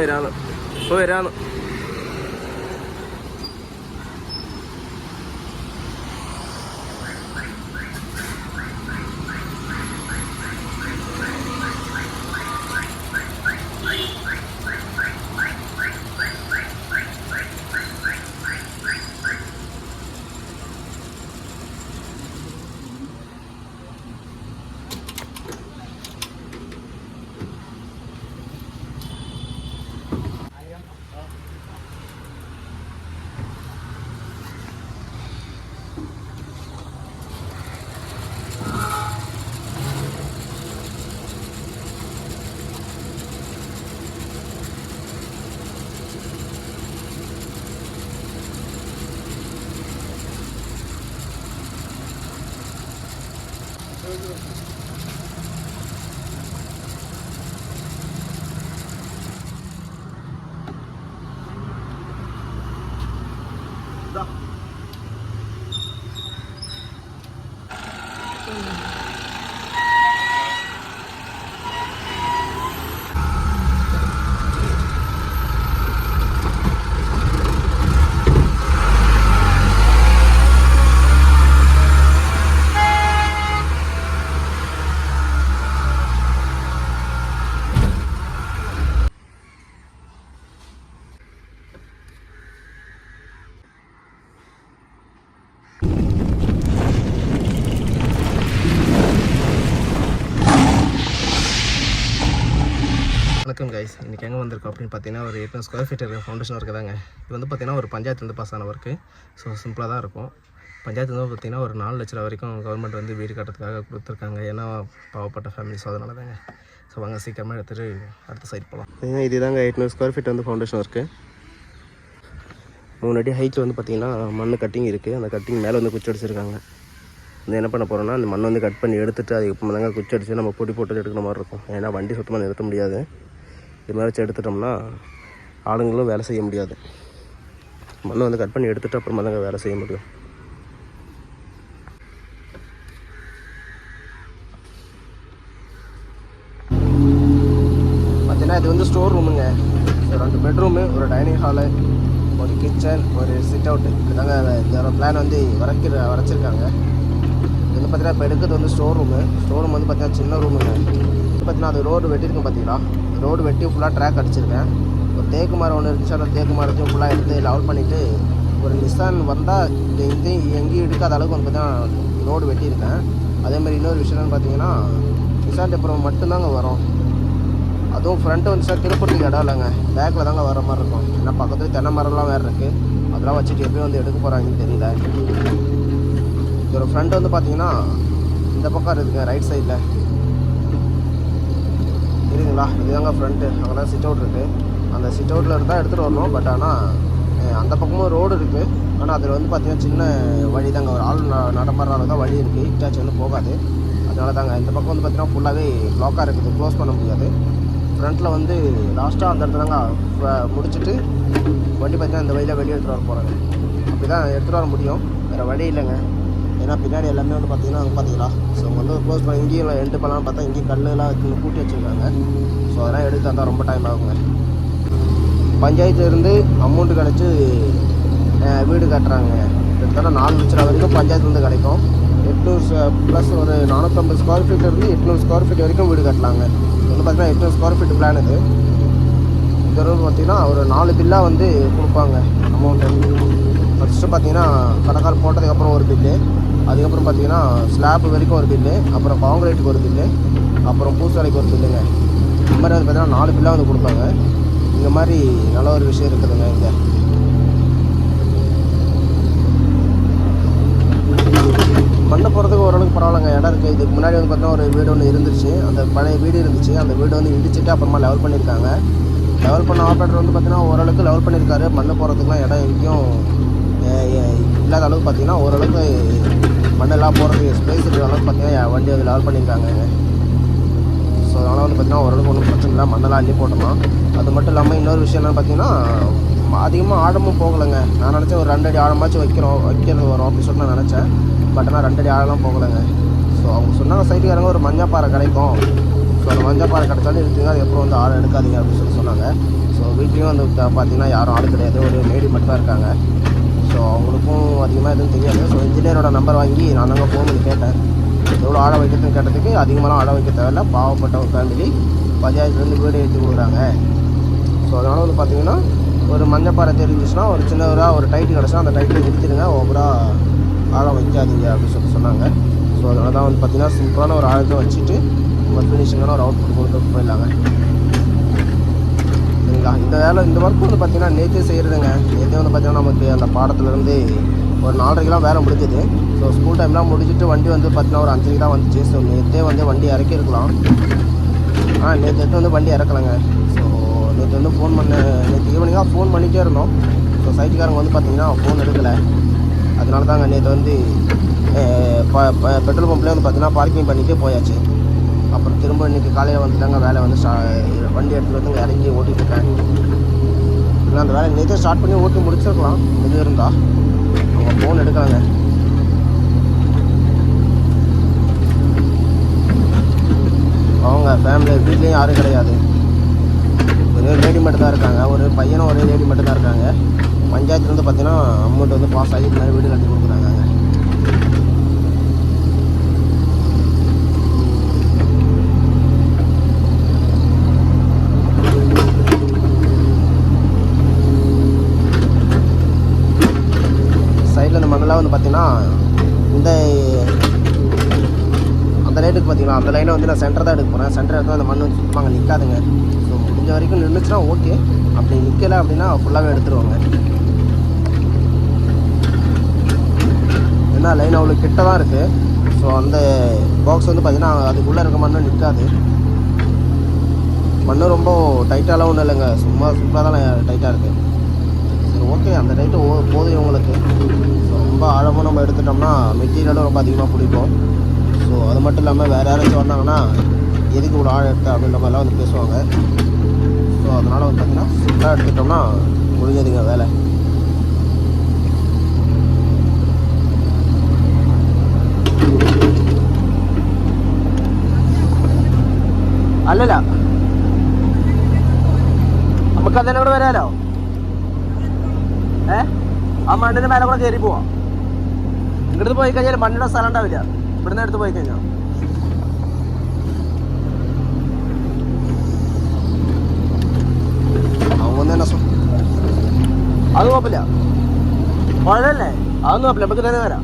വരാന്ന് வணக்கம் கைஸ், இன்றைக்கி எங்கே வந்திருக்கோம் அப்படின்னு பார்த்தீங்கன்னா ஒரு 800 ஸ்கொயர் ஃபீட் இருக்கிற ஃபவுண்டேஷன் ஒர்க்கு தாங்க. இது வந்து பார்த்திங்கன்னா ஒரு பஞ்சாயத்துலேருந்து பாஸ் ஆன ஒர்க்கு. ஸோ சிம்பிளாக தான் இருக்கும். பஞ்சாயத்து வந்து பார்த்திங்கன்னா ஒரு 4 லட்ச ரூபா வரைக்கும் கவர்மெண்ட் வந்து வீடு கட்டுறதுக்காக கொடுத்துருக்காங்க. ஏன்னா பாவப்பட்ட ஃபேமிலிஸ், அதனால தாங்க. ஸோ வாங்க சீக்கிரமாக எடுத்துகிட்டு அடுத்த சைட் போகலாம். இது தாங்க 800 ஸ்கொயர் ஃபீட் வந்து ஃபவுண்டேஷன் ஒர்க்கு. 3 அடி ஹைட்டில் வந்து பார்த்திங்கன்னா மண் கட்டிங் இருக்குது. அந்த கட்டிங் மேலே வந்து குச்சி அடிச்சிருக்காங்க. வந்து என்ன பண்ண போகிறோன்னா அந்த மண் வந்து கட் பண்ணி எடுத்துகிட்டு அதுக்கு தாங்க குச்சி அடித்து நம்ம பொடி போட்டு எடுக்கிற மாதிரி இருக்கும். ஏன்னா வண்டி சுத்தமாக நிறுத்த முடியாது. இது மாதிரி வச்சு எடுத்துட்டோம்னா ஆளுங்களும் வேலை செய்ய முடியாது. மண்ணை வந்து கட் பண்ணி எடுத்துகிட்டு அப்புறமா தாங்க வேலை செய்ய முடியும். பார்த்தீங்கன்னா இது வந்து ஸ்டோர் ரூமுங்க. 2 பெட்ரூமு, ஒரு டைனிங் ஹாலு, ஒரு கிச்சன், ஒரு சிட் அவுட்டு. இதுதாங்க இதோட பிளான் வந்து வரைச்சிருக்காங்க. இது வந்து பார்த்தீங்கன்னா இப்போ எடுக்கிறது வந்து ஸ்டோர் ரூமு. ஸ்டோர் ரூம் வந்து பார்த்தீங்கன்னா சின்ன ரூமுங்க. பார்த்தீங்கன்னா அது ரோடு வெட்டியிருக்கேன். பார்த்தீங்களா, ரோடு வெட்டி ஃபுல்லாக ட்ராக் அடிச்சிருக்கேன். ஒரு தேக்கு மரம் ஒன்று இருந்துச்சு. அந்த தேக்கு மரத்தையும் ஃபுல்லாக எடுத்து லெவல் பண்ணிவிட்டு ஒரு நிசான் வந்தால் எங்கேயும் எடுக்காத அளவுக்கு வந்து பார்த்தீங்கன்னா ரோடு வெட்டியிருக்கேன். அதேமாதிரி இன்னொரு விஷயம்னு பார்த்தீங்கன்னா நிசான் டெப்பரம் மட்டும்தாங்க வரும். அதுவும் ஃப்ரண்ட்டு வந்து சார் திருப்பூரத்துக்கு இடம் இல்லைங்க, பேக்கில் தாங்க வர மாதிரி இருக்கும். ஏன்னா பக்கத்தில் தென்னை மரம்லாம் வேறு இருக்குது. அதெல்லாம் வச்சுட்டு எப்படி வந்து எடுக்க போகிறாங்கன்னு தெரியல. இதோட ஃப்ரண்ட் வந்து பார்த்தீங்கன்னா இந்த பக்கம் இருக்குங்க, ரைட் சைடில் இருக்குங்களா. இதுதாங்க ஃப்ரண்ட்டு. அங்கே தான் சிட் அவுட் இருக்குது. அந்த சிட் அவுட்டில் இருந்தால் எடுத்துகிட்டு வரணும். பட் ஆனால் அந்த பக்கமும் ரோடு இருக்குது. ஆனால் அதில் வந்து பார்த்திங்கன்னா சின்ன வழி தாங்க, ஒரு ஆள் நடமாடுற அளவு தான் வழி இருக்குது. இட்டாச்சு வந்து போகாது. அதனால தாங்க இந்த பக்கம் வந்து பார்த்திங்கன்னா ஃபுல்லாகவே ப்ளாக்காக இருக்குது, க்ளோஸ் பண்ண முடியாது. ஃப்ரண்ட்டில் வந்து லாஸ்ட்டாக அந்த இடத்துல தாங்க முடிச்சுட்டு வண்டி பார்த்திங்கன்னா இந்த வழியில் வெளியே எடுத்துகிட்டு வர போகிறாங்க. அப்படி தான் எடுத்துகிட்டு வர முடியும், வேறு வழி இல்லைங்க. ஏன்னா பின்னாடி எல்லாமே வந்து பார்த்திங்கன்னா அங்கே பார்த்தீங்களா. ஸோ வந்து க்ளோஸ் பண்ணி இங்கேயும் எண்டு பண்ணலான்னு பார்த்தா இங்கேயும் கல்லெல்லாம் கூட்டி வச்சுருக்காங்க. ஸோ அதெல்லாம் எடுத்து தந்தால் ரொம்ப டைம் ஆகுங்க. பஞ்சாயத்துலேருந்து அமௌண்ட்டு கிடச்சி வீடு கட்டுறாங்க. கிட்டத்தட்ட 4 லட்ச ரூபா வரைக்கும் பஞ்சாயத்துலேருந்து கிடைக்கும். 800 ப்ளஸ் ஒரு 450 ஸ்கொயர் ஃபீட்லேருந்து 800 ஸ்கொயர் ஃபீட் வரைக்கும் வீடு கட்டலாங்க. வந்து பார்த்திங்கன்னா 800 ஸ்கொயர் ஃபீட் பிளான் இது. இது பார்த்திங்கன்னா ஒரு 4 பில்லாக வந்து கொடுப்பாங்க அமௌண்ட்டு. ஃபஸ்ட்டு பார்த்திங்கன்னா கடைக்கால் போட்டதுக்கப்புறம் ஒரு பில்லு, அதுக்கப்புறம் பார்த்திங்கன்னா ஸ்லாப் வரைக்கும் ஒரு பில்லு, அப்புறம் காங்கிரீட்டுக்கு ஒரு பில்லு, அப்புறம் பூசாலைக்கு ஒரு பில்லுங்க. இந்த மாதிரி வந்து பார்த்திங்கன்னா 4 பில்லாக வந்து கொடுப்பாங்க. இந்த மாதிரி நல்ல ஒரு விஷயம் இருக்குதுங்க இங்கே. மண்ணை போகிறதுக்கு ஓரளவுக்கு பரவாயில்லைங்க, இடம் இருக்குது. இதுக்கு முன்னாடி வந்து பார்த்தீங்கன்னா ஒரு வீடு ஒன்று இருந்துச்சு. அந்த பழைய வீடு இருந்துச்சு. அந்த வீடு வந்து இடிச்சிட்டு அப்புறமா லெவல் பண்ணியிருக்காங்க. லெவல் பண்ண ஆப்ரேட்டர் வந்து பார்த்திங்கன்னா ஓரளவுக்கு லெவல் பண்ணியிருக்காரு. மண்ணை போகிறதுக்குலாம் இடம் எங்கேயும் இல்லாத அளவுக்கு பார்த்திங்கன்னா ஓரளவுக்கு மண்ணெல்லாம் போகிறதுக்கு ஸ்பேஸ் இருக்கிற அளவுக்கு பார்த்திங்கன்னா வண்டி வந்து லெவல் பண்ணியிருக்காங்க. ஸோ அதனால் வந்து பார்த்திங்கன்னா ஓரளவுக்கு ஒன்றும் பிரச்சனை இல்லை, மண்ணெல்லாம் அள்ளி போட்டோம்னா. அது மட்டும் இல்லாமல் இன்னொரு விஷயம் என்னென்னு பார்த்திங்கன்னா அதிகமாக ஆழமும் போகலைங்க. நான் நினச்சேன் ஒரு 2 அடி ஆழமாச்சும் வைக்கிறது வரும் அப்படின்னு சொல்லிட்டு நான் நினச்சேன். பட் ஆனால் 2 அடி ஆழலாம் போகலைங்க. ஸோ அவங்க சொன்னாங்க சைட்டுக்காரங்க ஒரு மஞ்சாப்பாறை கிடைக்கும், ஸோ அந்த மஞ்சப்பாறை கிடச்சாலும் இருக்குங்க, அது எப்போ வந்து ஆள் எடுக்காதீங்க அப்படின்னு சொன்னாங்க. ஸோ வீட்லேயும் வந்து பார்த்தீங்கன்னா யாரும் ஆள் கிடையாது, ஒரு லேடி மட்டும் தான் இருக்காங்க. ஸோ அவங்களுக்கும் அதிகமாக எதுவும் தெரியாது. ஸோ இன்ஜினியரோட நம்பர் வாங்கி நான் அங்கே ஃபோன் பண்ணி கேட்டேன், எவ்வளோ ஆழ வைக்கிறதுன்னு கேட்டதுக்கு அதிகமாகலாம் ஆழ வைக்க தேவையில்ல, பாவப்பட்ட ஒரு ஃபேமிலி பஞ்சாயத்துலேருந்து வீடு ஏற்றி கொடுக்குறாங்க. ஸோ அதனால் வந்து பார்த்திங்கன்னா ஒரு மஞ்சப்பாறை தெரிஞ்சிச்சுன்னா ஒரு சின்னவராக ஒரு டைட்டு கிடச்சா அந்த டைட்டில் நிறுத்திடுங்க, ஓவராக ஆழம் வைக்காதீங்க அப்படின்னு சொன்னாங்க. ஸோ அதனால தான் வந்து பார்த்திங்கன்னா சிம்பிளான ஒரு ஆழத்தை வச்சுட்டு ஒரு ஃபினிஷிங்கான ஒரு அவுட்புட் கொடுத்து போயிடலாங்க. சரிங்களா, இந்த வேலை இந்த ஒர்க் வந்து பார்த்திங்கன்னா நேற்றே செய்கிறதுங்க. நேற்றே வந்து பார்த்திங்கன்னா நமக்கு அந்த பாடத்துலேருந்து ஒரு 4:30க்கெலாம் வேலை முடிஞ்சுது. ஸோ ஸ்கூல் டைம்லாம் முடிச்சுட்டு வண்டி வந்து பார்த்திங்கன்னா ஒரு 5:00க்கு தான் வந்துச்சு. ஸோ நேற்றே வந்து வண்டி இறக்கிருக்கலாம். நேற்று வந்து வண்டி இறக்கலைங்க. ஸோ நேற்று வந்து ஃபோன் நேற்று ஈவினிங்காக ஃபோன் பண்ணிகிட்டே இருந்தோம். ஸோ சைட்டுக்காரங்க வந்து பார்த்திங்கன்னா ஃபோன் எடுக்கலை. அதனால தாங்க நேற்று வந்து பெட்ரோல் பம்ப்லேயே வந்து பார்த்திங்கன்னா பார்க்கிங் பண்ணிகிட்டே போயாச்சு. அப்புறம் திரும்ப இன்றைக்கி காலையில் வந்துட்டாங்க, வேலை வந்து வண்டி எடுத்துகிட்டு வந்து இங்கே இறங்கி ஓட்டிகிட்டு இருக்கேன். இல்லை அந்த வேலை நேற்றே ஸ்டார்ட் பண்ணி ஓட்டி முடிச்சிருக்கலாம் இது இருந்தால். அவங்க ஃபோன் எடுக்கிறாங்க. அவங்க ஃபேமிலி வீட்லேயும் யாரும் கிடையாது, ஒரே லேடி மட்டும் தான் இருக்காங்க. ஒரு பையனும் ஒரே லேடி மட்டும் தான் இருக்காங்க. பஞ்சாயத்துலேருந்து பார்த்தீங்கன்னா அமௌண்ட் வந்து பாஸ் ஆகி இந்த மாதிரி வீடு கட்டி கொடுக்குறாங்க. சைடில் இந்த மண்ணெல்லாம் வந்து பார்த்திங்கன்னா இந்த அந்த லைனுக்கு பார்த்திங்கன்னா அந்த லைனை வந்து நான் சென்டர் தான் எடுக்க போகிறேன். சென்டர் எடுத்தால் அந்த மண் வந்து சுத்தமாக அங்கே நிற்காதுங்க. ஸோ முடிஞ்ச வரைக்கும் நின்றுச்சுன்னா ஓகே, அப்படி நிற்கலை அப்படின்னா ஃபுல்லாகவே எடுத்துருவாங்க. ஏன்னா லைன் அவ்வளோ கிட்ட தான் இருக்குது. ஸோ அந்த பாக்ஸ் வந்து பார்த்திங்கன்னா அதுக்குள்ளே இருக்க மண்ணும் நிற்காது. மண் ரொம்ப டைட்டாலாம் ஒன்றும் இல்லைங்க, சும்மா சிம்பிளாக தான் டைட்டாக இருக்குது. சரி ஓகே, அந்த டைட்டு போதும் இவங்களுக்கு. ஸோ ரொம்ப ஆழமாக நம்ம எடுத்துட்டோம்னா மெட்டீரியலும் ரொம்ப அதிகமாக பிடிக்கும். ஸோ அது மட்டும் இல்லாமல் வேறு யாராச்சும் வந்தாங்கன்னா எதுக்கு இவ்வளோ ஆழம் எடுத்த அப்படின்ற மாதிரிலாம் வந்து பேசுவாங்க. ஸோ அதனால் வந்து பார்த்திங்கன்னா சிம்பிளாக எடுத்துட்டோம்னா முடிஞ்சதுங்க வேலை. അല്ലല്ല നമുക്കതിനെ കൂടെ വരാലോ. ആ മണ്ണിന് മേലെ കൂടെ കയറി പോവാം. ഇങ്ങോട്ട് പോയി കഴിഞ്ഞാൽ മണ്ണിയുടെ സ്ഥലം ഉണ്ടാവില്ല, ഇവിടുന്ന് എടുത്ത് പോയി കഴിഞ്ഞാൽ. അത് കുഴപ്പമില്ല, കുഴപ്പമില്ലേ, അതൊന്നും കുഴപ്പമില്ല, നമുക്ക് തന്നെ വരാം.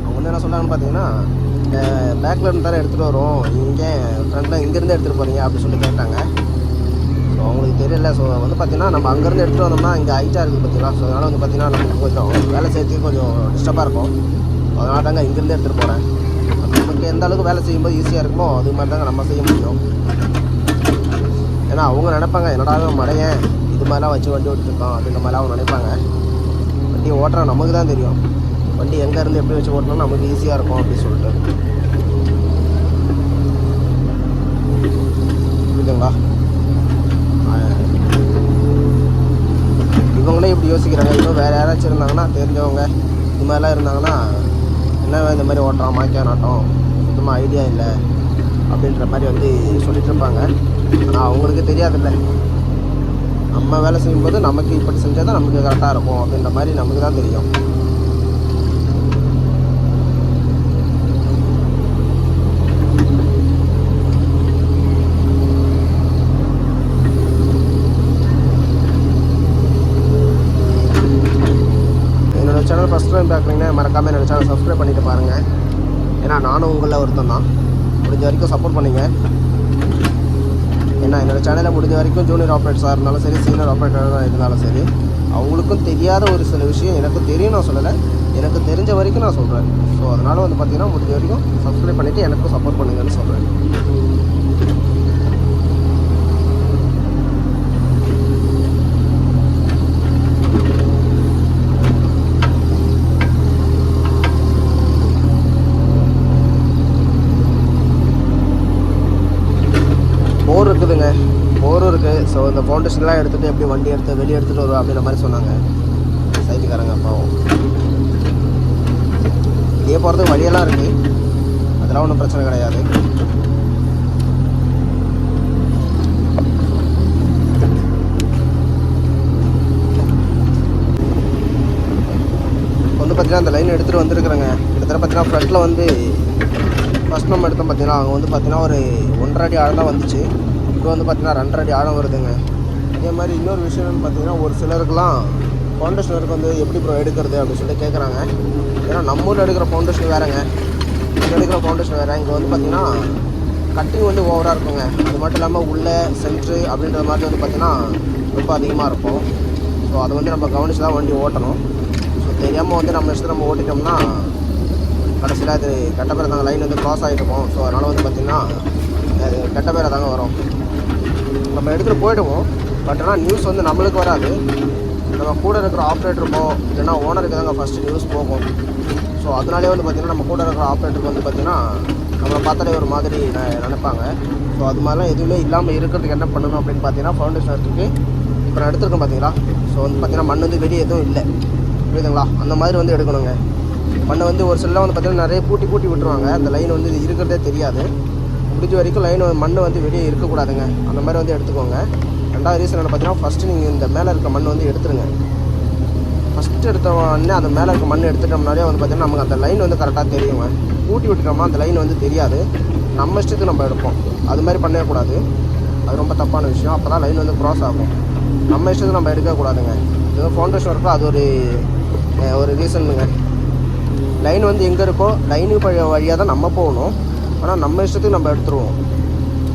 அவங்க என்ன சொன்னாங்கன்னு பார்த்தீங்கன்னா பேக்கில் இருந்து தானே எடுத்துகிட்டு வரோம், இங்கே ஃப்ரெண்டில் இங்கேருந்து எடுத்துகிட்டு போகிறீங்க அப்படின்னு சொல்லி கேட்டாங்க. ஸோ அவங்களுக்கு தெரியல. ஸோ வந்து பார்த்திங்கன்னா நம்ம அங்கேருந்து எடுத்துகிட்டு வந்தோம்னா இங்கே ஹைட்டாக இருக்குது பார்த்தீங்களா. ஸோ அதனால் வந்து பார்த்திங்கன்னா நமக்கு கொஞ்சம் வேலை செய்யறதுக்கு கொஞ்சம் டிஸ்டர்பாக இருக்கும். அதனால தாங்க இங்கேருந்து எடுத்துகிட்டு போகிறேன். நமக்கு எந்த அளவுக்கு வேலை செய்யும்போது ஈஸியாக இருக்குமோ அது மாதிரி தாங்க நம்ம செய்ய முடியும். ஏன்னா அவங்க நினைப்பாங்க என்னடா மடையன் இது மாதிரிலாம் வச்சு வண்டி ஓட்டிருக்கோம் அப்படின்ற மாதிரிலாம் அவங்க நினைப்பாங்க. வண்டி ஓட்டுறா நமக்கு தான் தெரியும், வண்டி எங்கேருந்து எப்படி வச்சு ஓட்டணும்னா நமக்கு ஈஸியாக இருக்கும் அப்படின்னு சொல்லிட்டு. புரியுதுங்களா? இவங்களே இப்படி யோசிக்கிறாங்க. இன்னும் வேறு யாராச்சும் இருந்தாங்கன்னா தெரிஞ்சவங்க இது மாதிரிலாம் இருந்தாங்கன்னா என்ன இந்த மாதிரி ஓட்டுறான் மாய்க்கா நாட்டம் சுத்தமாக ஐடியா இல்லை அப்படின்ற மாதிரி வந்து சொல்லிட்டு இருப்பாங்க. ஆனால் அவங்களுக்கு தெரியாதில்ல, நம்ம வேலை செய்யும்போது நமக்கு இப்படி செஞ்சால் தான் நமக்கு கரெக்டாக இருக்கும் அப்படின்ற மாதிரி நமக்கு தான் தெரியும். சேனல் ஃபஸ்ட் டைம் பார்க்குறீங்கன்னா மறக்காமல் என்னோடய சேனல் சப்ஸ்கிரைப் பண்ணிவிட்டு பாருங்கள். ஏன்னா நானும் உங்களில் ஒருத்தன் தான். முடிஞ்ச வரைக்கும் சப்போர்ட் பண்ணிங்க. ஏன்னா என்னோடய சேனலில் முடிஞ்ச வரைக்கும் ஜூனியர் ஆப்ரேட்டர்ஸாக இருந்தாலும் சரி, சீனியர் ஆப்ரேட்டராக இருந்தாலும் சரி, அவங்களுக்கும் தெரியாத ஒரு சில விஷயம் எனக்கு தெரியும். நான் சொல்லலை, எனக்கு தெரிஞ்ச வரைக்கும் நான் சொல்கிறேன். ஸோ அதனால் வந்து பார்த்திங்கன்னா முடிஞ்ச வரைக்கும் சப்ஸ்கிரைப் பண்ணிவிட்டு எனக்கும் சப்போர்ட் பண்ணுங்கன்னு சொல்கிறேன். போர் இருக்குதுங்க, போரும் இருக்குது. ஸோ இந்த ஃபவுண்டேஷன்லாம் எடுத்துகிட்டு எப்படி வண்டி எடுத்து வெளியே எடுத்துகிட்டு வருவோம் அப்படின்ற மாதிரி சொன்னாங்க சைட்டுக்காரங்க. அப்பாவும் இதே போகிறதுக்கு வழியெல்லாம் இருக்குது, அதெல்லாம் ஒன்றும் பிரச்சனை கிடையாது. வந்து பார்த்தீங்கன்னா அந்த லைன் எடுத்துகிட்டு வந்துருக்குறேங்க. கிட்டத்தட்ட பார்த்தீங்கன்னா ஃப்ரண்ட்டில் வந்து ஃபஸ்ட் நம்ம எடுத்தோம் பார்த்தீங்கன்னா அங்கே வந்து பார்த்தீங்கன்னா ஒரு 1.5 அடி ஆழம் தான் வந்துச்சு. இப்போ வந்து பார்த்தீங்கன்னா 2.5 அடி ஆழம் வருதுங்க. அதே மாதிரி இன்னொரு விஷயம் என்னென்னு பார்த்தீங்கன்னா ஒரு சிலருக்குலாம் ஃபவுண்டேஷன் ஒர்க் வந்து எப்படி ப்ரோ எடுக்கிறது அப்படின்னு சொல்லிட்டு கேட்குறாங்க. ஏன்னா நம்ம ஊரில் எடுக்கிற ஃபவுண்டேஷன் வேறுங்க, இங்கே எடுக்கிற ஃபவுண்டேஷன் வேறு. இங்கே வந்து பார்த்திங்கன்னா கட்டிங் வந்து ஓவராக இருக்குங்க. அது மட்டும் இல்லாமல் உள்ளே சென்ட்ரு அப்படின்ற மாதிரி வந்து பார்த்திங்கன்னா ரொம்ப அதிகமாக இருக்கும். ஸோ அதை வந்து நம்ம கவனித்து தான் வண்டி ஓட்டணும். ஸோ தெரியாமல் வந்து நம்ம இஷ்டத்தை நம்ம ஓட்டிட்டோம்னா கடைசியில் அது கெட்ட பேர் தாங்க லைன் வந்து க்ராஸ் ஆகிட்டுருக்கோம். ஸோ அதனால் வந்து பார்த்திங்கன்னா அது கெட்ட பேரை தாங்க வரும். நம்ம எடுத்துகிட்டு போய்டுவோம், பட் ஆனால் நியூஸ் வந்து நம்மளுக்கு வராது, நம்ம கூட இருக்கிற ஆப்ரேட்டருக்கோ இல்லைன்னா ஓனருக்கு தாங்க ஃபஸ்ட்டு நியூஸ் போகும். ஸோ அதனாலே வந்து பார்த்திங்கன்னா நம்ம கூட இருக்கிற ஆப்ரேட்டருக்கு வந்து பார்த்திங்கன்னா நம்மளை பார்த்தாலே ஒரு மாதிரி நினைப்பாங்க. ஸோ அது மாதிரிலாம் எதுவுமே இல்லாமல் இருக்கிறதுக்கு என்ன பண்ணணும் அப்படின்னு பார்த்தீங்கன்னா ஃபவுண்டேஷன் எடுத்துக்கு இப்போ நான் எடுத்துருக்கேன் பார்த்தீங்களா. ஸோ வந்து பார்த்திங்கன்னா மண் வந்து வெளியே எதுவும் இல்லை, புரியுதுங்களா? அந்த மாதிரி வந்து எடுக்கணுங்க. மண்ணை வந்து ஒரு சில வந்து பார்த்திங்கன்னா நிறைய பூட்டி விட்டுருவாங்க. அந்த லைன் வந்து இது இருக்கிறதே தெரியாது. முடிஞ்ச வரைக்கும் லைன் மண் வந்து வெளியே இருக்கக்கூடாதுங்க. அந்த மாதிரி வந்து எடுத்துக்கோங்க. ரெண்டாவது ரீசன் என்ன பார்த்தீங்கன்னா ஃபஸ்ட்டு நீங்கள் இந்த மேலே இருக்க மண் வந்து எடுத்துருங்க. ஃபஸ்ட்டு எடுத்த உடனே அந்த மேலே இருக்க மண் எடுத்துட்டோம்னாலே வந்து பார்த்திங்கன்னா நமக்கு அந்த லைன் வந்து கரெக்டாக தெரியுங்க. பூட்டி விட்டுட்டோம்னா அந்த லைன் வந்து தெரியாது, நம்ம இஷ்டத்துக்கு நம்ம எடுப்போம். அது மாதிரி பண்ணக்கூடாது, அது ரொம்ப தப்பான விஷயம். அப்போ தான் லைன் வந்து க்ராஸ் ஆகும். நம்ம இஷ்டத்துக்கு நம்ம எடுக்கக்கூடாதுங்க. இது ஃபவுண்டேஷன் ஒர்க்கு அது ஒரு ரீசனுங்க. லைன் வந்து எங்கே இருக்கோ லைனு வழியாக தான் நம்ம போகணும், ஆனால் நம்ம இஷ்டத்துக்கு நம்ம எடுத்துருவோம்.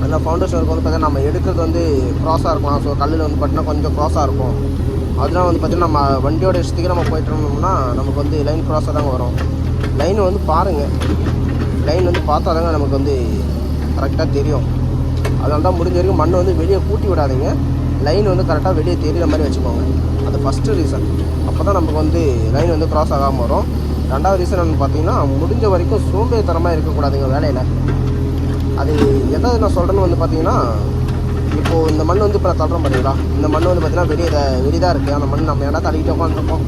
அதில் ஃபவுண்டேஷன் ஒர்க் வந்து பார்த்திங்கன்னா நம்ம எடுக்கிறது வந்து க்ராஸாக இருக்கலாம். ஸோ கல்லில் வந்து பார்த்திங்கன்னா கொஞ்சம் க்ராஸாக இருக்கும். அதெல்லாம் வந்து பார்த்திங்கன்னா நம்ம வண்டியோட இஷ்டத்துக்கு நம்ம போயிட்டு இருந்தோம்னா நமக்கு வந்து லைன் க்ராஸாக தாங்க வரும். லைன் வந்து பாருங்கள், லைன் வந்து பார்த்தா தாங்க நமக்கு வந்து கரெக்டாக தெரியும். அதனால தான் முடிஞ்ச வரைக்கும் மண் வந்து வெளியே கூட்டி விடாதீங்க, லைன் வந்து கரெக்டாக வெளியே தெரிகிற மாதிரி வச்சுக்கோங்க. அது ஃபஸ்ட்டு ரீசன். அப்போ தான் நமக்கு வந்து லைன் வந்து க்ராஸ் ஆகாமல் வரும். ரெண்டாவது ரீசன் வந்து பார்த்திங்கன்னா முடிஞ்ச வரைக்கும் சோம்பேறித்தனமாக இருக்கக்கூடாதுங்க வேலையில். அது எதாவது நான் சொல்கிறேன்னு வந்து பார்த்திங்கன்னா இப்போது இந்த மண் வந்து இப்போ நான் தள்ளுறோம் பார்த்தீங்களா, இந்த மண் வந்து பார்த்திங்கன்னா வெளியே தான் இருக்குது. அந்த மண் நம்ம ஏன்னா தள்ளிக்கிட்டு உட்காந்துருக்கோம்,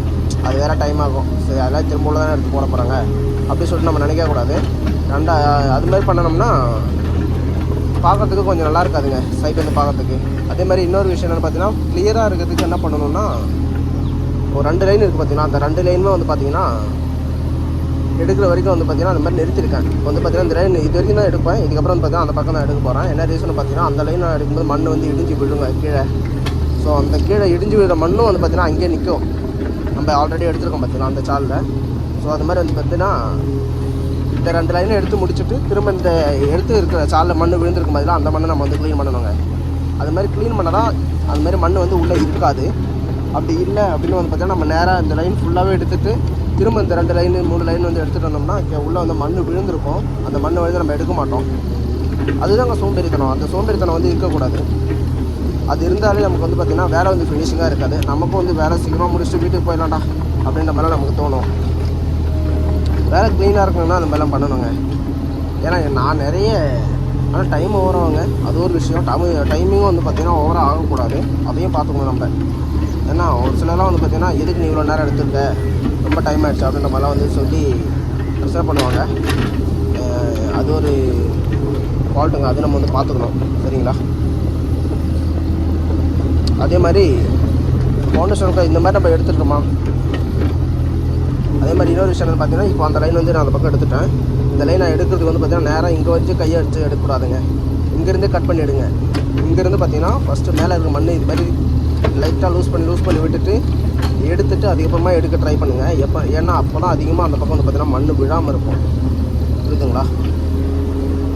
அது வேறு டைம் ஆகும். சரி அதெல்லாம் திரும்ப தான் எடுத்து போட போகிறாங்க அப்படின்னு சொல்லிட்டு நம்ம நினைக்கக்கூடாது. அது மாதிரி பண்ணணும்னா பார்க்குறதுக்கு கொஞ்சம் நல்லா இருக்காதுங்க, சைட் வந்து பார்க்குறதுக்கு. அதே மாதிரி இன்னொரு விஷயம் என்னென்னு பார்த்தீங்கன்னா கிளியராக இருக்கிறதுக்கு என்ன பண்ணணும்னா ஒரு 2 லைன் இருக்குது பார்த்தீங்கன்னா, அந்த 2 லைனுமே வந்து பார்த்திங்கன்னா எடுக்கிற வரைக்கும் வந்து பார்த்திங்கன்னா அந்த மாதிரி நிறுத்திருக்கேன். வந்து பார்த்திங்கன்னா இந்த லைன் இது வரைக்கும் தான் எடுப்பேன், இதுக்கப்புறம் வந்து பார்த்திங்கன்னா அந்த பக்கம் தான் எடுக்க போகிறேன். என்ன ரீசன் பார்த்தீங்கன்னா அந்த லைன் நான் எடுக்கும்போது மண் வந்து இடிஞ்சு விழுங்க கீழே. ஸோ அந்த கீழே இடிஞ்சு விழுற மண்ணும் வந்து பார்த்திங்கன்னா அங்கேயே நிற்கும். நம்ம ஆல்ரெடி எடுத்துருக்கோம் பார்த்திங்கன்னா அந்த சாலில். ஸோ அது மாதிரி வந்து பார்த்திங்கன்னா இந்த 2 லைனை எடுத்து முடிச்சுட்டு திரும்ப இந்த எடுத்து இருக்கிற சாலில் மண் விழுந்திருக்கும் பார்த்தீங்கன்னா அந்த மண்ணை நம்ம வந்து க்ளீன் பண்ணணுங்க. அது மாதிரி க்ளீன் பண்ணால் தான் அது மாதிரி மண் வந்து உள்ளே இருக்காது. அப்படி இல்லை அப்படின்னு வந்து பார்த்திங்கன்னா நம்ம நேராக இந்த லைன் ஃபுல்லாகவே எடுத்துகிட்டு திரும்ப இந்த 2 லைனு 3 லைன் வந்து எடுத்துகிட்டு வந்தோம்னா உள்ளே வந்து மண் விழுந்திருக்கும். அந்த மண்ணை வந்து நம்ம எடுக்க மாட்டோம். அதுதாங்க சோம்பேறித்தனம். அந்த சோம்பேறித்தனம் வந்து இருக்கக்கூடாது. அது இருந்தாலே நமக்கு வந்து பார்த்திங்கன்னா வேலை வந்து ஃபினிஷிங்காக இருக்காது. நமக்கும் வந்து வேலை சீக்கிரமாக முடிச்சுட்டு வீட்டுக்கு போயிடலாம்டா அப்படின்ற மாதிரிலாம் நமக்கு தோணும். வேலை க்ளீனாக இருக்கணும்னா அந்த மாதிரிலாம் பண்ணணுங்க. ஏன்னா நான் நிறைய ஆனால் டைம் ஓவராகுங்க, அது ஒரு விஷயம். டைமிங்கும் வந்து பார்த்திங்கன்னா ஓவராக ஆகக்கூடாது, அதையும் பார்த்துக்கணும் நம்ம. ஏன்னா ஒரு சிலர்லாம் வந்து பார்த்திங்கன்னா எதுக்கு நீ இவ்வளோ நேரம் எடுத்துருக்க, ரொம்ப டைம் ஆகிடுச்சு அப்படின்ற மாதிரிலாம் வந்து சொல்லி ப்ரெஷர் பண்ணுவாங்க. அது ஒரு ஃபால்ட்டுங்க, அது நம்ம வந்து பார்த்துக்கணும், சரிங்களா? அதே மாதிரி ஃபவுண்டேஷனுக்கு இந்த மாதிரி நம்ம எடுத்துட்டோமா. அதே மாதிரி இன்னொரு விஷயம் பார்த்தீங்கன்னா இப்போ அந்த லைன் வந்து நான் அந்த பக்கம் எடுத்துட்டேன். இந்த லைன் நான் எடுக்கிறதுக்கு வந்து பார்த்திங்கன்னா நேராக இங்கே வச்சு கையை அடித்து எடுக்கக்கூடாதுங்க. இங்கேருந்தே கட் பண்ணி எடுங்க. இங்கேருந்து பார்த்திங்கன்னா ஃபஸ்ட்டு மேலே இருக்க மண் இது மாதிரி லைட்டாக லூஸ் பண்ணி விட்டுட்டு எடுத்துகிட்டு அதுக்கப்புறமா எடுக்க ட்ரை பண்ணுங்கள். ஏன்னா அப்போ தான் அதிகமாக அந்த பக்கம் வந்து பார்த்திங்கன்னா மண் விழாமல் இருக்கும், புரியுதுங்களா?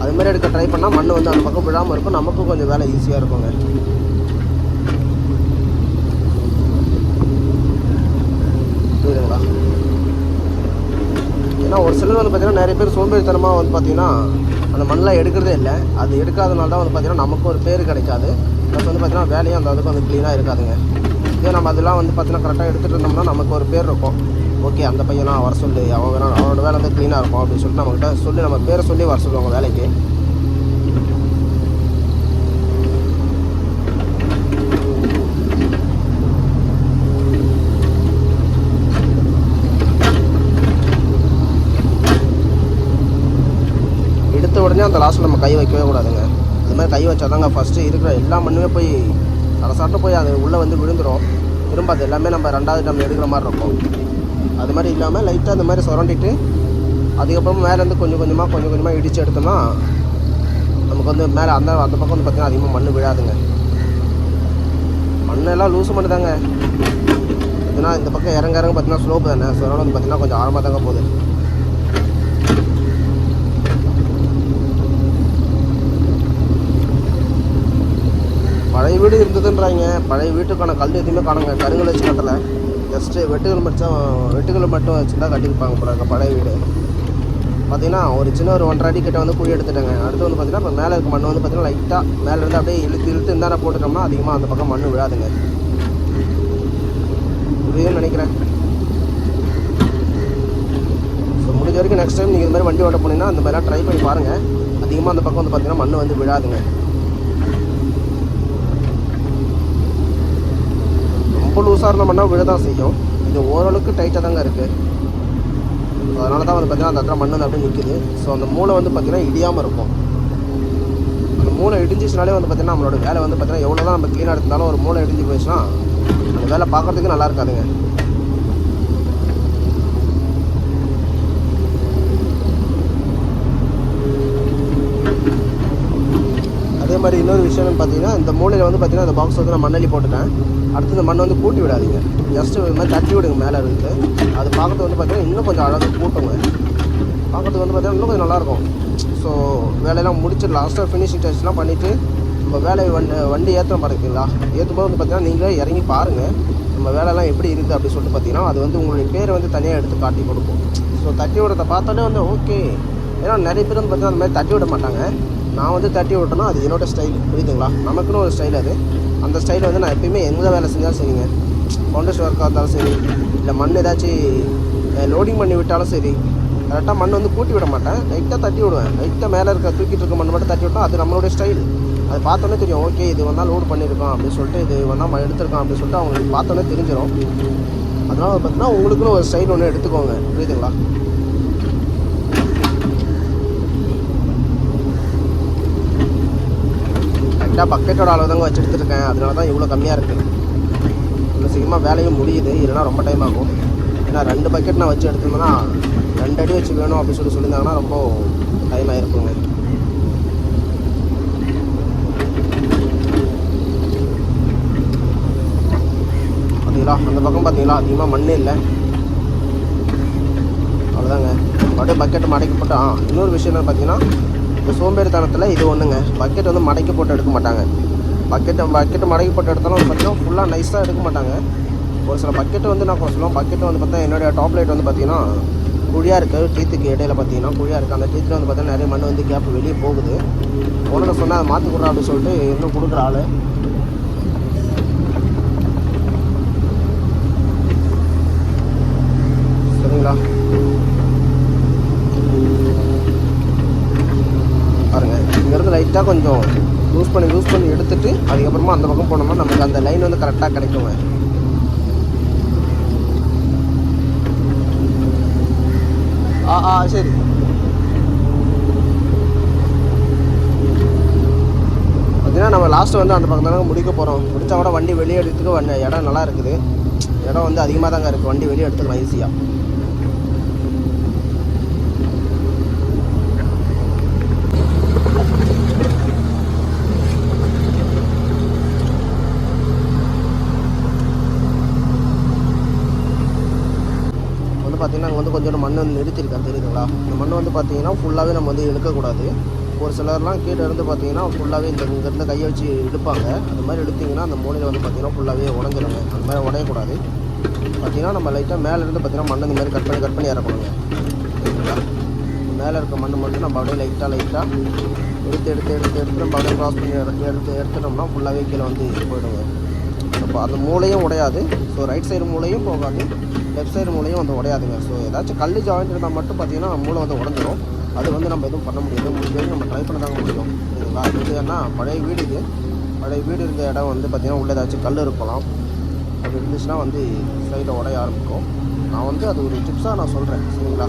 அதுமாதிரி எடுக்க ட்ரை பண்ணால் மண் வந்து அந்த பக்கம் விழாமல் இருக்கும், நமக்கும் கொஞ்சம் வேலை ஈஸியாக இருக்குங்க. புரியுதுங்களா? ஏன்னா ஒரு சிலர் வந்து பார்த்திங்கன்னா நிறைய பேர் சோம்பேறித்தனமாக வந்து பார்த்திங்கன்னா அந்த மண்ணெலாம் எடுக்கிறதே இல்லை. அது எடுக்காதனால தான் வந்து பார்த்திங்கன்னா நமக்கு ஒரு பேர் கிடைக்காது. ப்ளஸ் வந்து பார்த்திங்கன்னா வேலையும் அந்த அதுக்கு வந்து க்ளீனாக இருக்காதுங்க. இதே நம்ம அதெல்லாம் வந்து பார்த்திங்கன்னா கரெக்டாக எடுத்துகிட்டு இருந்தோம்னா நமக்கு ஒரு பேர் இருக்கும். ஓகே அந்த பையனா வர சொல்லி அவனோட வேலை வந்து க்ளீனாக இருக்கும் அப்படின்னு சொல்லிட்டு நம்மகிட்ட சொல்லி நம்ம பேரை சொல்லி வர சொல்லுவாங்க வேலைக்கு. உடனே அந்த லாஸ்ட்டில் நம்ம கை வைக்கவே கூடாதுங்க. அது மாதிரி கை வச்சா தாங்க ஃபஸ்ட்டு இருக்கிற எல்லா மண்ணுமே போய் சடசாட்டு போய் அது உள்ளே வந்து விழுந்துடும். திரும்ப அது எல்லாமே நம்ம ரெண்டாவது நம்ம எடுக்கிற மாதிரி இருக்கும். அது மாதிரி இல்லாமல் லைட்டாக அந்த மாதிரி சுரண்டிட்டு அதுக்கப்புறம் மேலேருந்து கொஞ்சம் கொஞ்சமாக இடித்து எடுத்தோம்னா நமக்கு வந்து மேலே அந்த பக்கம் வந்து பார்த்திங்கன்னா அதிகமாக மண் விழாதுங்க. மண்ணெல்லாம் லூஸு மண்ணு தாங்க. ஏன்னா இந்த பக்கம் இறங்க பார்த்தீங்கன்னா ஸ்லோப்பு தானே, ஸோ அதனால் வந்து பார்த்திங்கன்னா கொஞ்சம் ஆழமாக தாங்க போகுது. பழைய வீடு இருந்ததுன்றாங்க. பழைய வீட்டுக்கான கல் எதுவுமே காணுங்க. கருங்கல் வச்சு கட்டலை, ஜஸ்ட்டு வெட்டுகள் மட்டும் வச்சு தான் கட்டியிருப்பாங்க போல இருக்க பழைய வீடு. பார்த்திங்கன்னா ஒரு சின்ன ஒரு 1.5 அடி கிட்ட வந்து குழி எடுத்துட்டாங்க. அடுத்து வந்து பார்த்திங்கன்னா இப்போ மேலே இருக்க மண் வந்து பார்த்திங்கன்னா லைட்டாக மேலேருந்து அப்படியே இழுத்து இருந்தால் போட்டுட்டோம்னா அதிகமாக அந்த பக்கம் மண் விழாதுங்க. புரியுதுன்னு நினைக்கிறேன். ஸோ முடிஞ்ச வரைக்கும் நெக்ஸ்ட் டைம் நீங்கள் இது மாதிரி வண்டி ஓட்ட போனீங்கன்னா அந்த மாதிரிலாம் ட்ரை பண்ணி பாருங்கள். அதிகமாக அந்த பக்கம் வந்து பார்த்திங்கன்னா மண் வந்து விழாதுங்க. ரொம்ப லூஸாக இருந்த மண்ணால் விழ தான் செய்யும். இது ஓரளவுக்கு டைட்டாக தாங்க இருக்குது. அதனால தான் வந்து பார்த்திங்கன்னா அந்த இடத்துல மண் வந்து அப்படியே நிற்குது. ஸோ அந்த மூளை வந்து பார்த்திங்கன்னா இடியாமல் இருக்கும். அந்த மூளை இடிஞ்சிச்சுனாலே வந்து பார்த்திங்கன்னா நம்மளோட வேலை வந்து பார்த்திங்கன்னா எவ்வளோ தான் நம்ம க்ளீனாக எடுத்தாலும் ஒரு மூளை இடிஞ்சு போயிடுச்சுன்னா அந்த வேலை பார்க்குறதுக்கு நல்லா இருக்காதுங்க. அதே மாதிரி இன்னொரு விஷயம்னு பார்த்தீங்கன்னா இந்த மூலையில் வந்து பார்த்திங்கன்னா அந்த பாக்ஸ் வந்து நான் மண்ணள்ளி போட்டுட்டேன். அடுத்து இந்த மண் வந்து கூட்டி விடாதீங்க, ஜஸ்ட்டு இது மாதிரி தட்டி விடுங்க மேலே இருக்குது. அது பார்க்கறது வந்து பார்த்திங்கன்னா இன்னும் கொஞ்சம் அழகாக கூட்டுங்க. பார்க்கறதுக்கு வந்து பார்த்திங்கன்னா இன்னும் கொஞ்சம் நல்லாயிருக்கும். ஸோ வேலையெல்லாம் முடிச்சுட்டு லாஸ்ட்டாக ஃபினிஷிங் டச்செலாம் பண்ணிவிட்டு நம்ம வேலையை வண்டி ஏற்றணும் பாருங்களா. ஏற்றும்போது வந்து பார்த்திங்கன்னா நீங்களே இறங்கி பாருங்கள் நம்ம வேலையெல்லாம் எப்படி இருக்குது அப்படின்னு சொல்லிட்டு பார்த்தீங்கன்னா அது வந்து உங்களுடைய பேரை வந்து தனியாக எடுத்து காட்டி கொடுக்கும். ஸோ தட்டி விடுறத பார்த்தாலே வந்து ஓகே. ஏன்னா நிறைய பேர் வந்து பார்த்திங்கன்னா அந்த மாதிரி தட்டி விட மாட்டாங்க. நான் வந்து தட்டி விட்டேன்னா அது என்னோடய ஸ்டைல், புரியுதுங்களா. நமக்குன்னு ஒரு ஸ்டைல் அது. அந்த ஸ்டைலை வந்து நான் எப்பயுமே எந்த வேலை செஞ்சாலும் சரிங்க, ஃபவுண்டேஷன் ஒர்க்காக இருந்தாலும் சரி, இல்லை மண் ஏதாச்சும் லோடிங் பண்ணி விட்டாலும் சரி, கரெக்டாக மண் வந்து கூட்டி விட மாட்டேன், லைட்டாக தட்டி விடுவேன். லைட்டாக மேலே இருக்க தூக்கிட்டு இருக்க மண் மட்டும் தட்டி விட்டோம். அது நம்மளுடைய ஸ்டைல். அது பார்த்தோன்னே தெரியும், ஓகே இது வந்தால் லோடு பண்ணியிருக்கோம் அப்படின்னு சொல்லிட்டு, இது வந்தால் எடுத்திருக்கோம் அப்படின்னு சொல்லிட்டு அவங்களுக்கு பார்த்தோன்னே தெரிஞ்சிடும். அதனால் பார்த்தீங்கன்னா உங்களுக்குன்னு ஒரு ஸ்டைல் ஒன்று எடுத்துக்கோங்க, புரியுதுங்களா. கரெக்டாக பக்கெட்டோட அளவு தாங்க வச்சு எடுத்துருக்கேன். அதனால தான் இவ்வளோ கம்மியாக இருக்குது. இவ்வளோ சீக்கிரமாக வேலையும் முடியுது, இல்லைனா ரொம்ப டைம் ஆகும். ஏன்னா 2 பக்கெட் நான் வச்சு எடுத்துருந்தேன்னா 2 அடி வச்சு வேணும் அப்படின்னு சொல்லியிருந்தாங்கன்னா ரொம்ப டைம் ஆகிருக்குங்க. பார்த்தீங்களா அந்த பக்கம் பார்த்தீங்களா அதிகமாக மண்ணே இல்லை. அவ்வளோதாங்க, அப்படியே பக்கெட்டு மடக்கி போட்டால். இன்னொரு விஷயம் என்ன பார்த்தீங்கன்னா இந்த சோம்பேறித்தனத்தில் இது ஒன்றுங்க, பக்கெட் வந்து மடக்கி போட்டு எடுக்க மாட்டாங்க. பக்கெட்டு மடக்கி போட்டு எடுத்தாலும் வந்து பார்த்திங்கன்னா ஃபுல்லாக நைஸாக எடுக்க மாட்டாங்க. ஒரு சில பக்கெட்டு வந்து நான் சொல்லுவோம், பக்கெட்டு வந்து பார்த்தா என்னுடைய டாப் லைட் வந்து பார்த்திங்கன்னா குழியாக இருக்குது, டீத்துக்கு இடையில பார்த்தீங்கன்னா குழியாக இருக்குது. அந்த டீத்தில் வந்து பார்த்தீங்கன்னா நிறைய மண் வந்து கேப் வெளியே போகுது. ஒன்று சொன்னால் அதை மாற்றி கொடுறா அப்படின்னு சொல்லிட்டு இன்னும் கொடுக்குற ஆள். சரிங்களா, பாருங்கள் இங்கேருந்து லைட்டாக கொஞ்சம் லூஸ் பண்ணி எடுத்துகிட்டு அதுக்கப்புறமா அந்த பக்கம் போனோம்னா நமக்கு அந்த லைன் வந்து கரெக்டாக கிடைக்குங்க. சரி, பார்த்தீங்கன்னா நம்ம லாஸ்ட்டு வந்து அந்த பக்கம் தானே முடிக்க போகிறோம். முடித்தா கூட வண்டி வெளியே எடுத்துக்க இடம் நல்லா இருக்குது. இடம் வந்து அதிகமாக தாங்க இருக்குது, வண்டி வெளியே எடுத்துக்கலாம் ஈஸியாக. பார்த்தீங்கன்னா அங்கே வந்து கொஞ்சம் மண் வந்து நிறுத்திருக்கேன், தெரியுதுங்களா. இந்த மண் வந்து பார்த்தீங்கன்னா ஃபுல்லாகவே நம்ம வந்து இழுக்கக்கூடாது. ஒரு சிலர்லாம் கீழே இருந்து பார்த்தீங்கன்னா ஃபுல்லாகவே இங்கேருந்து கையை வச்சு இழுப்பாங்க. அந்த மாதிரி இழுத்திங்கன்னா அந்த மூலையில் வந்து பார்த்தீங்கன்னா ஃபுல்லாகவே உடஞ்சிருங்க. அந்த மாதிரி உடையக்கூடாது. பார்த்தீங்கன்னா நம்ம லைட்டாக மேலேருந்து பார்த்தீங்கன்னா மண் இந்த மாதிரி கட் பண்ணி இறக்கணுங்க, சரிங்களா. மேலே இருக்க மண் மட்டும் நம்ம அப்படியே லைட்டாக எடுத்து நம்ம அப்படியே க்ராஸ் பண்ணி எடுத்துட்டோம்னா ஃபுல்லாகவே கீழே வந்து போயிடுங்க. அப்போ அந்த மூளையும் உடையாது. ஸோ ரைட் சைடு மூளையும் போகாது, லெஃப்ட் சைடு மூலையும் வந்து உடையாதுங்க. ஸோ ஏதாச்சும் கல் ஜாயிண்ட் இருந்தால் மட்டும் பார்த்தீங்கன்னா மூளை வந்து உடஞ்சிடும். அது வந்து நம்ம எதுவும் பண்ண முடியாது, முடிஞ்சது நம்ம ட்ரை பண்ண தாங்க முடியும், சரிங்களா. இது ஏன்னா பழைய வீடு இருந்த இடம் வந்து பார்த்திங்கன்னா உள்ளே ஏதாச்சும் கல் இருக்கலாம். அப்படி இருந்துச்சுன்னா வந்து சைடில் உடைய ஆரம்பிக்கும். நான் வந்து அது ஒரு டிப்ஸாக நான் சொல்கிறேன், சரிங்களா.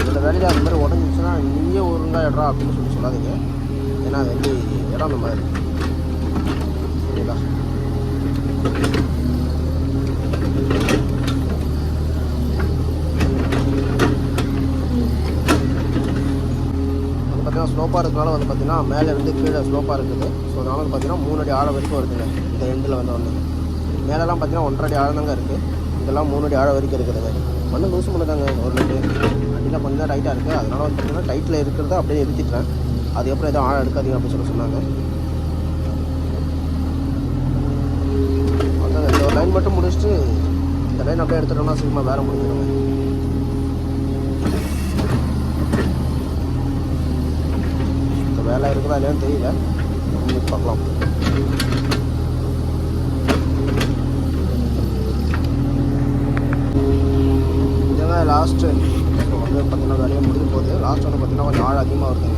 இந்த வேலையில் அந்த மாதிரி உடஞ்சிச்சுன்னா நீயே ஒழுங்கா இடறா அப்படின்னு சொல்லாதீங்க. ஏன்னா அது வந்து இடம் அந்த மாதிரி சரிங்களா. பார்த்தீங்கன்னா ஸ்லோப்பாக இருக்கிறனால வந்து பார்த்திங்கன்னா மேலே இருந்து கீழே ஸ்லோப்பாக இருக்குது. ஸோ அதனால் வந்து பார்த்திங்கன்னா 3 அடி ஆழம் வரைக்கும் வருதுங்க. இந்த எண்டில் வந்து மேலெலாம் பார்த்திங்கன்னா 1.5 அடி ஆழம் தாங்க இருக்குது. இதெல்லாம் 3 அடி ஆழம் வரைக்கும் இருக்குதுங்க. மண்ணு லூசு பண்ணுதாங்க ஒரு லைட்டு அடியில் கொஞ்சம் தான் டைட்டாக இருக்குது. அதனால் வந்து பார்த்திங்கன்னா டைட்டில் இருக்கிறத அப்படியே நிறுத்திட்டேன். அதுக்கப்புறம் எதுவும் ஆழம் எடுக்காதீங்க அப்படின்னு சொன்னாங்க. அதாங்க இந்த ஒரு லைன் மட்டும் முடிச்சுட்டு இந்த லைன் அப்படியே எடுத்துட்டோம்னா சீக்கிரமாக வேறு முடிஞ்சிடுங்க. வேலை இருக்குதா இல்லையான்னு தெரியல, பார்க்கலாம். இதுதான் லாஸ்ட்டு வந்து பார்த்திங்கன்னா வேலையை முடிஞ்சு போகுது. லாஸ்ட் வந்து பார்த்திங்கன்னா கொஞ்சம் ஆழம் அதிகமாக வருதுங்க.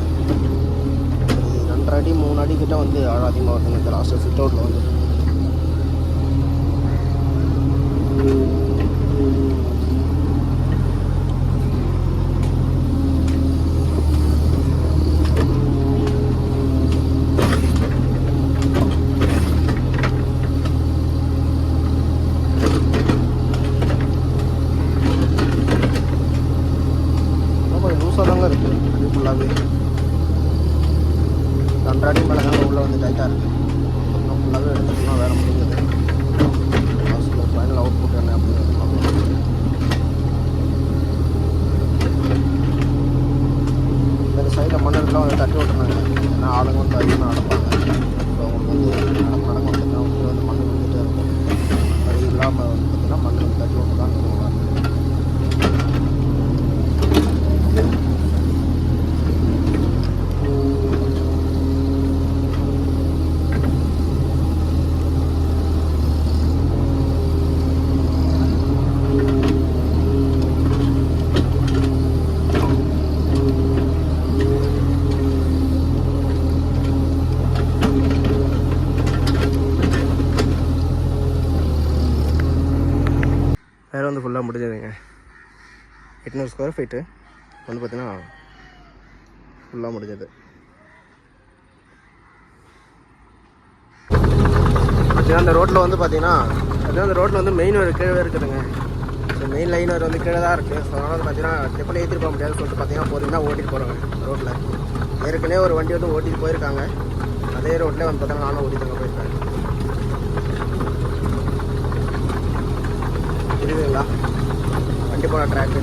2.5 அடி 3 அடி கிட்ட வந்து ஆழம் அதிகமாக வருதுங்க இந்த லாஸ்ட்டு ஃபிட் அவுட்டில் வந்து. இருக்குது அது ஃபுல்லாகவே 2 அடி மேலே தாங்க உள்ளே வந்து டைட்டாக இருக்குது. அப்புறம் ஃபுல்லாகவே எடுத்துட்டோம்னா வேலை முடிஞ்சது. லாஸ்ட்டில் ஃபைனல் அவுட் புட் என்ன அப்படின்னு பார்க்கலாம். இந்த சைடில் மண்ணெல்லாம் வந்து தட்டி விட்டுறாங்க. ஏன்னா ஆளுங்க வந்து அதிகமாக நடப்பாங்க. ஸோ அவங்களுக்கு வந்து நடக்க வந்துட்டுனா வந்து மண் விழுந்துகிட்டே இருக்கும். அது இல்லாமல் வந்து பார்த்திங்கன்னா மண் வந்து தட்டி விட்டு தான் சொல்லுவாங்க. வேறு வந்து ஃபுல்லாக முடிஞ்சதுங்க. 800 ஸ்கொயர் ஃபீட்டு வந்து பார்த்திங்கன்னா ஃபுல்லாக முடிஞ்சது. பார்த்தீங்கன்னா அந்த ரோட்டில் வந்து பார்த்திங்கன்னா அந்த ரோட்டில் வந்து மெயின் ஒரு கீழே இருக்குதுங்க. ஸோ மெயின் லைன் ஒரு வந்து கீழே தான் இருக்குது. ஸோ அதனால் வந்து பார்த்திங்கன்னா ட்ரிப்பில் ஏற்றிட்டு போக முடியாதுன்னு சொல்லிட்டு பார்த்திங்கன்னா போகிறீங்கன்னா ஓட்டிட்டு போகிறாங்க ரோட்டில். ஏற்கனவே ஒரு வண்டி வந்து ஓட்டிட்டு போயிருக்காங்க. அதே ரோட்டில் வந்து பார்த்தீங்கன்னா நானும் ஓட்டிட்டு போயிருக்கேன். புரியுதுங்களா வண்டி போன ட்ராக்கு.